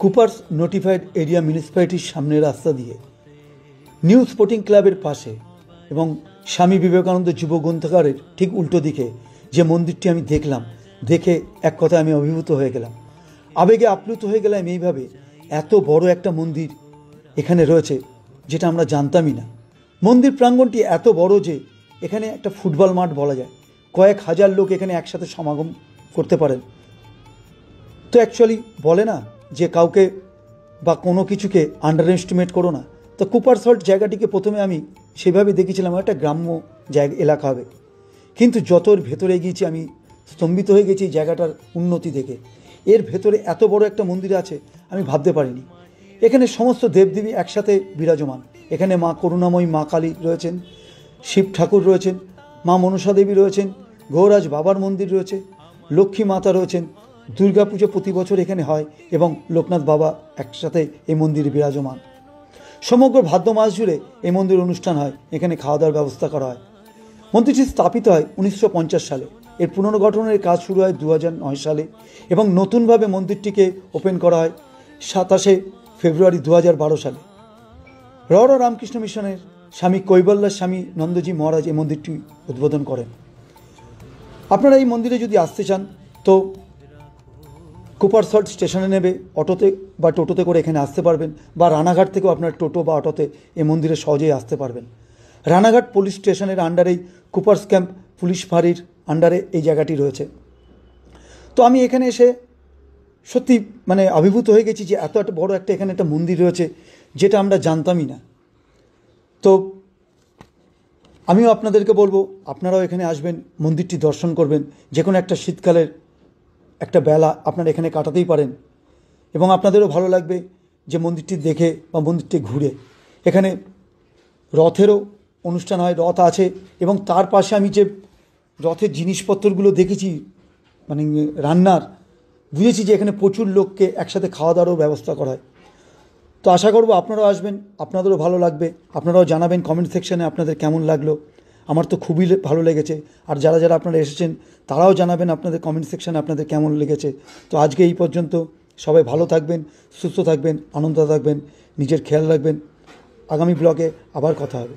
Cooper's notified area মিউনিসিপ্যালিটির সামনের রাস্তা দিয়ে নিউ স্পোর্টিং ক্লাবের পাশে এবং স্বামী বিবেকানন্দ যুব গ্রন্থাগারের ঠিক উল্টো দিকে যে মন্দিরটি আমি দেখলাম, দেখে এক কথায় আমি অভিভূত হয়ে গেলাম, আবেগে আপ্লুত হয়ে গেলাম। এইভাবে এত বড় একটা মন্দির এখানে রয়েছে যেটা আমরা জানতামই না। মন্দির প্রাঙ্গণটি এত বড় যে এখানে একটা ফুটবল মাঠ বলা যায়, কয়েক হাজার লোক এখানে একসাথে সমাগম করতে পারেন। তো অ্যাকচুয়ালি বলে না যে কাউকে বা কোনো কিছুকে আন্ডার এস্টিমেট করো না। তো কুপার সল্ট জায়গাটিকে প্রথমে আমি সেভাবে দেখেছিলাম একটা গ্রাম্য জায়গা এলাকা হবে, কিন্তু যত এর ভেতরে গিয়েছি আমি স্তম্ভিত হয়ে গেছি এই জায়গাটার উন্নতি দেখে। এর ভেতরে এত বড় একটা মন্দির আছে আমি ভাবতে পারিনি। এখানে সমস্ত দেবদেবী একসাথে বিরাজমান। এখানে মা করুণাময়ী মা কালী রয়েছেন, শিব ঠাকুর রয়েছেন, মা মনসা দেবী রয়েছেন, গৌরাজ বাবার মন্দির রয়েছে, লক্ষ্মী মাতা রয়েছেন। দুর্গা পুজো প্রতি বছর এখানে হয় এবং লোকনাথ বাবা একসাথে এই মন্দিরে বিরাজমান। সমগ্র ভাদ্র মাস জুড়ে এই মন্দির অনুষ্ঠান হয়, এখানে খাওয়া দাওয়ার ব্যবস্থা করা হয়। মন্দিরটি স্থাপিত হয় 1950 সালে। এর পুনর্গঠনের কাজ শুরু হয় 2009 সালে এবং নতুনভাবে মন্দিরটিকে ওপেন করা হয় 27 ফেব্রুয়ারি 2012 সালে। রড় রামকৃষ্ণ মিশনের স্বামী কৈবল্য স্বামী নন্দজি মহারাজ এই মন্দিরটি উদ্বোধন করেন। আপনারা এই মন্দিরে যদি আসতে চান তো কুপার সল্ট স্টেশনে নেবে অটোতে বা টোটোতে করে এখানে আসতে পারবেন, বা রানাঘাট থেকেও আপনার টোটো বা অটোতে এই মন্দিরে সহজেই আসতে পারবেন। রানাঘাট পুলিশ স্টেশনের আন্ডারেই কুপার্স ক্যাম্প পুলিশ ফাঁড়ির আন্ডারে এই জায়গাটি রয়েছে। তো আমি এখানে এসে সত্যি অভিভূত হয়ে গেছি যে এত একটা বড় একটা এখানে একটা মন্দির রয়েছে যেটা আমরা জানতামই না। তো আমিও আপনাদেরকে বলবো আপনারাও এখানে আসবেন, মন্দিরটি দর্শন করবেন। যে কোনো একটা শীতকালের একটা বেলা আপনারা এখানে কাটাতেই পারেন এবং আপনাদেরও ভালো লাগবে যে মন্দিরটি দেখে বা মন্দিরটি ঘুরে। এখানে রথেরও অনুষ্ঠান হয়, রথ আছে এবং তার পাশে আমি যে রথের জিনিসপত্রগুলো দেখেছি রান্নার, বুঝেছি যে এখানে প্রচুর লোককে একসাথে খাওয়া দাওয়ারও ব্যবস্থা করা হয়। তো আশা করব আপনারাও আসবেন, আপনাদেরও ভালো লাগবে। আপনারাও জানাবেন কমেন্ট সেকশানে আপনাদের কেমন লাগলো। আমার তো খুবই ভালো লেগেছে। আর যারা যারা আপনারা এসেছেন তারাও জানাবেন আপনাদের কমেন্ট সেকশানে আপনাদের কেমন লেগেছে। তো আজকে এই পর্যন্ত। সবাই ভালো থাকবেন, সুস্থ থাকবেন, আনন্দ থাকবেন, নিজের খেয়াল রাখবেন। আগামী ব্লগে আবার কথা হবে।